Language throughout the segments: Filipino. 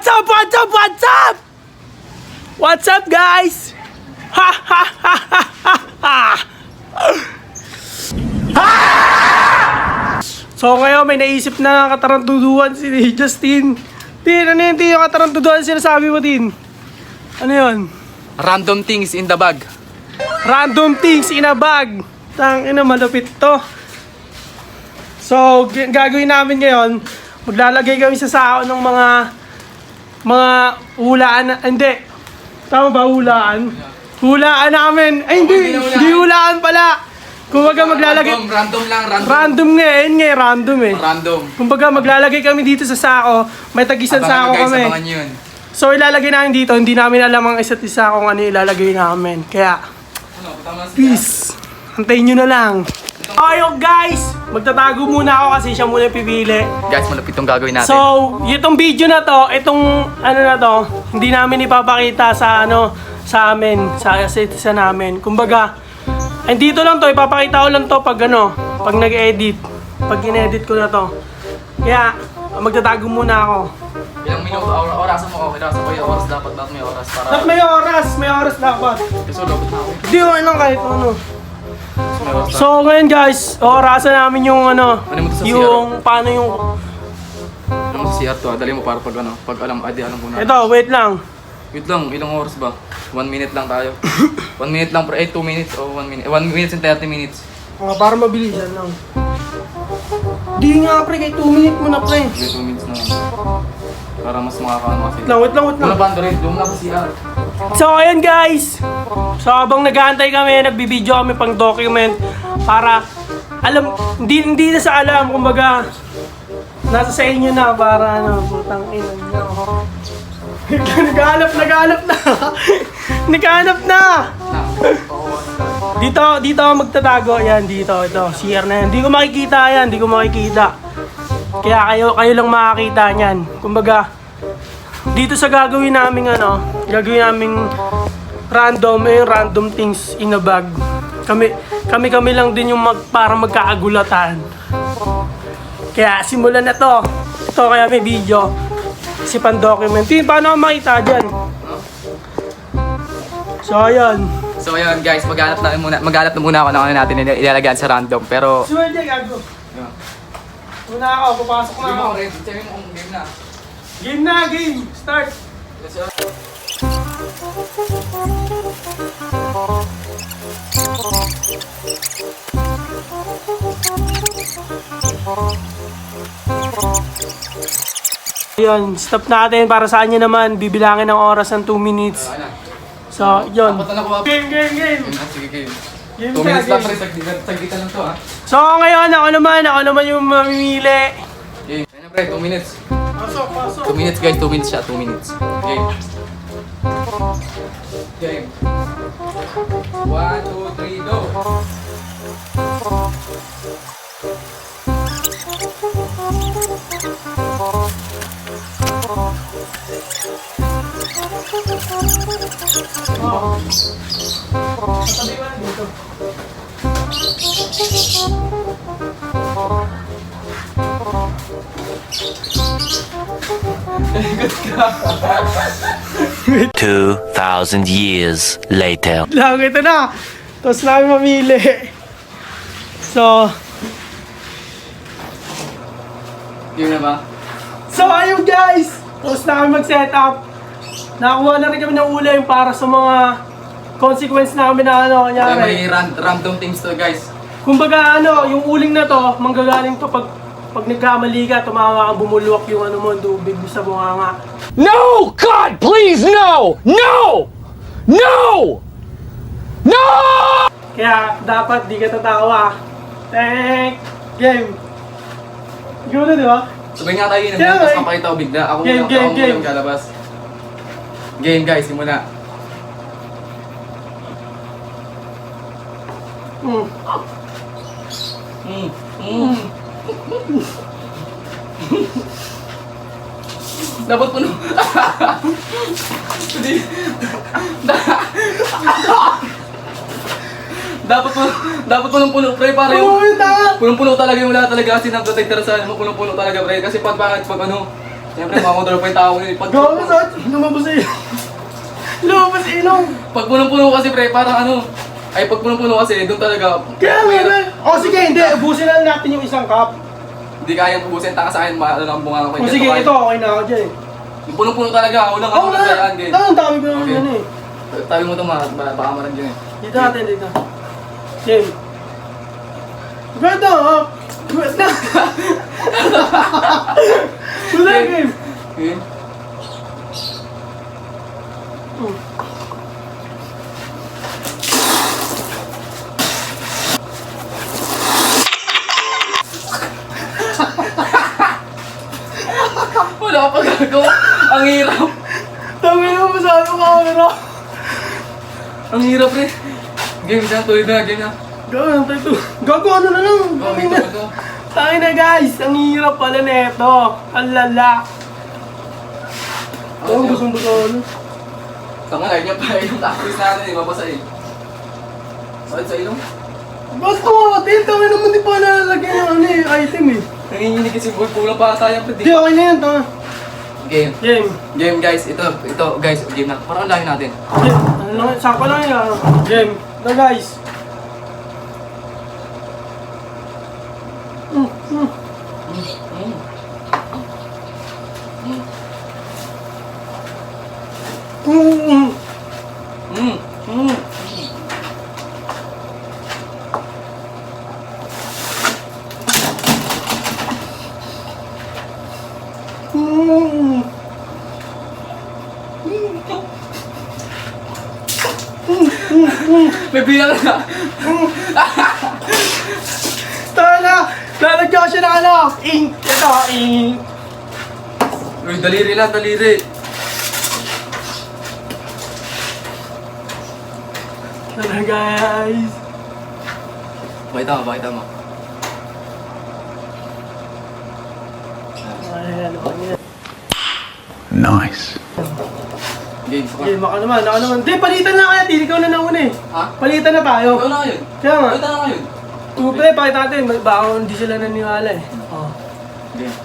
What's up? What's up? What's up? What's up, guys? Ha ha ha ha ha ha! So ngayon may naisip na katarantuduhan si Justin. Tin, ano yun, Tin? Yung katarantuduhan sinasabi mo, Tin? Ano yun? Random things in the bag. Random things in a bag. Tangina, malupit to. So, gagawin namin ngayon, maglalagay kami sa sao ng mga hulaan na, hindi. Tama ba, hulaan? Hulaan namin. Ay, hindi hulaan pala. Kumbaga maglalagay. Random lang, random. Random nga, yun nga, random eh. Random. Kumbaga maglalagay kami dito sa sako, may tagisan sako kami. Abangan yun. So ilalagay namin dito, hindi namin alam ang isa't isa kung ano ilalagay namin. Kaya, peace. Antayin nyo na lang. Ayok guys! Magtatago muna ako kasi siya muna pipili. Guys, malapit itong gagawin natin. So, itong video na to, itong ano na to, hindi namin ipapakita sa sa amin, sa isa namin. Kumbaga, dito lang to, ipapakita ko lang to pag pag nag-edit. Pag in-edit ko na to. Kaya, magtatago muna ako. Ilang minuto, orasan mo ako. Orasan ko yung oras dapat. Dapat may oras para... Dapat may oras dapat. Kasi lobot na ako. Hindi ko lang kahit ano. May oras na. So ngayon guys, orasan namin yung Ano mo to sa yung paano yung... Ano mo sa CR to? Dali mo para pag pag alam ko na. Ito, wait lang. Wait lang, ilang oras ba? 1 minute lang tayo. 1 minute lang, 2 minutes o 1 minute. 1 minute and 30 minutes. Para mabilisan lang. Di nga pre, kay 2 minutes mo na pre. Okay, 2 minutes na lang. Para mas makakaano kasi. Wait lang. Wala ba, Andres? Doon na sa CR. So ayan guys. So habang nag-aantay kami, nagbibideo kami pang document para hindi na sa alam, kumbaga nasa sa inyo na para putang ina niyo. Naghanap na. Naghanap na. Dito ako magtatago. Yan, dito. Ito, CR na yan. Hindi ko makikita. Kaya kayo lang makakita niyan. Kumbaga, dito sa gagawin naming random things in a bag. Kami lang din yung para magkaagulatan. Kaya simulan na to. Ito kaya may video. Si pan-document. Paano ako makita dyan? So, ayan. So ayun guys, maghanap na muna ako ng ano natin ilalagyan sa random. Pero... Suwede, gago. Una ako, papasok na ako. Sabi mo kung game na. Game! Start! Ayun, stop natin para sa inyo naman. Bibilangin ng oras ng 2 minutes. So, yun. Game! Sige, game. 2 Game minutes na, lang game. pre, sagditan lang to ha. So, ngayon, ako naman yung mamimili. Game. Ayun na pre, 2 minutes. Pasok. 2 minutes guys, 2 minutes siya, 2 minutes. Game. Game. 1, 2, 3, go! Sabi ko na dito. 2,000 years later. Lang, ito na. Tapos namin mamili. So, Game na ba? ayun guys. Tapos na kami mag-set up. Nakakuha na rin kami ng ulay para sa mga consequence namin na May kanyari. random things to guys. Kumbaga yung uling na to, manggagaling to pag nagkamali ka, tumawa ka, bumulwak yung tubig sa bunganga. No! God, please, no! No! No! No! Kaya dapat di ka tatawa. Game. Ikaw na, di ba? Sabay nga tayo yun, Yeah, tapos eh. kapakita ko bigla. Ako Game, muna kalabas. Game guys, simula. Dapat puno. Dapat punong-puno pre para yung punong-puno talaga yung wala talaga kasi nag-protector sa ano, punong-puno talaga pre kasi pag bakit pag Siyempre, makakontrol pa yung tao nila. Gawa ka sa lumabas eh. Lumabas ilong. Pag punong-puno kasi, pre, parang ano, ay pag punong-puno kasi, doon talaga. Kaya nga. O sige, hindi. Ubusin na lang natin yung isang cup. Hindi kayang ubusin, taka sa akin, ano lang bunga ko. O sige, ito okay na ako dyan. Yung punong-puno talaga, ulang Oo ako nga. nagdayaan, game. Ang dami ko naman Okay. yan eh. Tabi mo ito, baka marang dyan eh. Dito natin, dito. Game. Ganda ha? Ganda. Ganda game. Okay. Wala pa gagawa. Ang hirap. Tama na mo sa ano camera. Ang hirap, pre. Game na, tuloy na, game na. Gawin tayo ito. Gago ano na lang. Kami na. Ito. Tayo na guys. Ang hirap pala neto. Ang lala. Ang gustong ano. Tanga na, niya pa yung tapos natin eh, mabasa eh. Sakit sa ilong. Basta mamatil. Tama naman di pa nalalagyan ng ano eh, item eh. Nanginginig kasi boy, kulang pa tayo, pre. Hindi, okay na yan. Tama. Game. Game. Game guys, ito guys, game na. Parang ang layo natin. Game. Ano lang, sako lang yan. Game. Na guys. Mm. Mm. May bilang na. Tara na! Lalagyan ko siya ng ano! Ink! Ito, ink! Uy, daliri lang, daliri. Tara guys! Bakita mo, bakita mo. Ayan, okay. Nice. Game, saka. Okay, maka naman, ako naman. Hindi, palitan na kaya, ikaw na nauna eh. Ha? Palitan na tayo. Ikaw na ngayon. Kaya nga. Ikaw na ngayon. Pre, pakita natin, baka hindi sila naniwala eh. Oh. Game.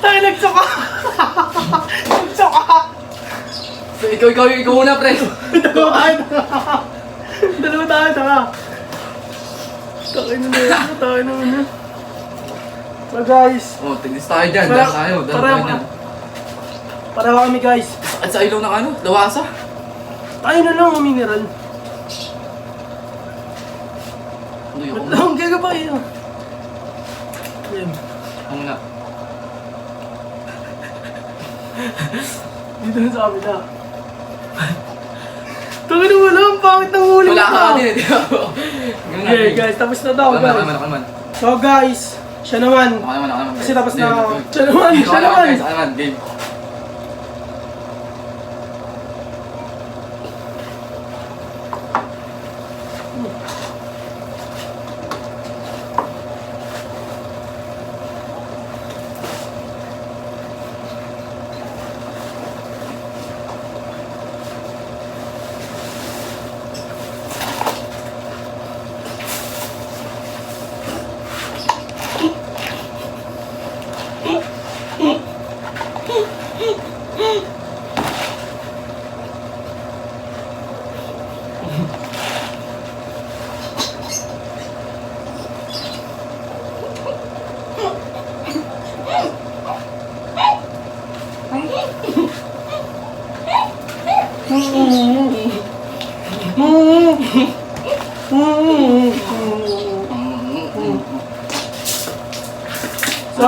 Tayo nagsuka! Nagsuka! Ikaw una, pre. Dalawa tayo. Dalawa tayo, taka. Takin na yan, takin na muna. So guys, Oh, tigis tayo dyan. Para- Dala tayo. Dala para- tayo dyan. pareho kami guys. At sa ilaw ng ano? Lawasa? Tayo na lang ang mineral. Ano yun? Ba't lang gagabay yun? Yan. Ano na? Dito na sa kabila. Takin na wala, ang pangit ng huli Wala mo ka pa. din eh, di ba? Ganun Okay natin. guys, tapos na daw Ako guys. naman. So guys, siya naman. Ako naman. Kasi tapos na Game, ako. game. Siya naman, Ako siya naman, naman. guys. Ako naman, game.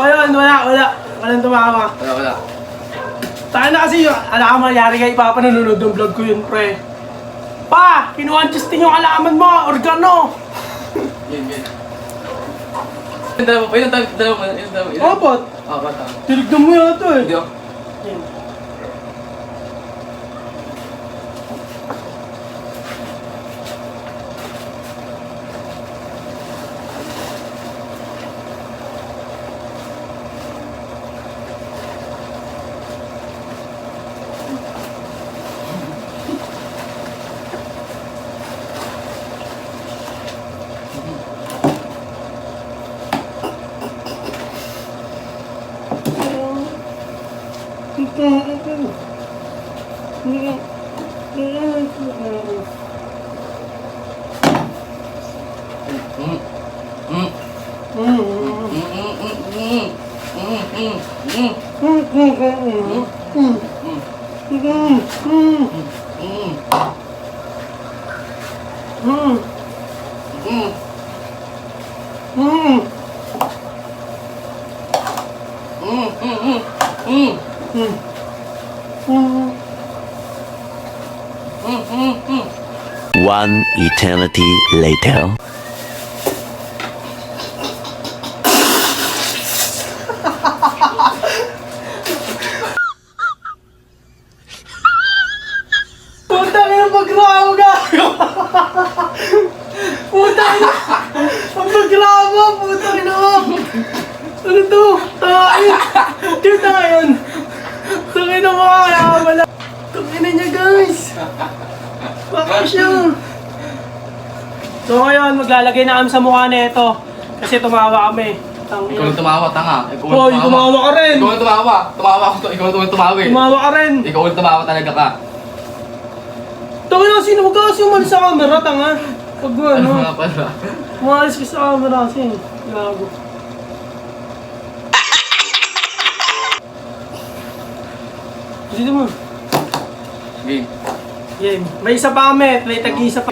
ayun, walang tumawa. Wala. Tayo na kasi, alam ka mangyari kay Papa, nanonood ng vlog ko yun, pre. Pa, kinuha ang Justin yung alaman mo, organo. Yan. Yung dalawa. Apat. Apat. Tinignan mo yata eh. Hindi oh. Yan. One eternity later. Putang ina, magramo ka! Putang ina! Ang magramo! Putang ina! Ano to? Tain! Tain! Tangin na mga kaya. Tangin niya, guys! Bakit siya? So ngayon, maglalagay na kami sa mukha nito. Kasi tumawa kami. Ikaw lang tumawa, tanga. Hoy, tumawa ka rin! Ikaw lang tumawa. Tumawa ako to. Ikaw lang tumawa eh. Tumawa ka rin! Ikaw lang tumawa talaga ka. Tangin na, sino mo kasi umalis sa camera, tanga? Pag Ano ano, nga pala? umalis ka sa camera kasi. Gago. Dito mo. Game. Game. May isa pa kami. May tag-isa pa.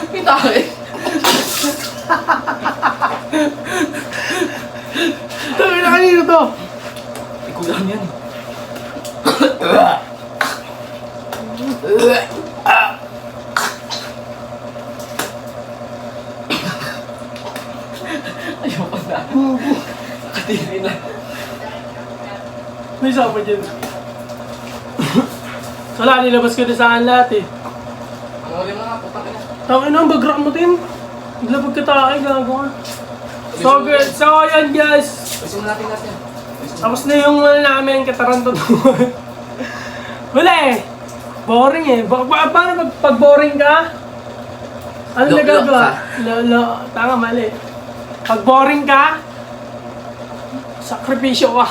Pitake. Tangin na kanino to? Ikaw lang yan. Ayoko na. Nakatiri na. May isa pa dyan. Wala, nilabas ko na saan lahat eh. Ang uli mo nga, putang ina. Tangin na, background mo, Tim. Naglabag ka tayo, gago ka. So good. So yan guys. Gusto mo natin. Tapos na yung namin kataranto doon. Wala eh. Boring eh. Paano pag boring ka? Ano Lok-lok nagagawa? ka. Lolo. Tanga, mali. Pag boring ka, sakripisyo ka.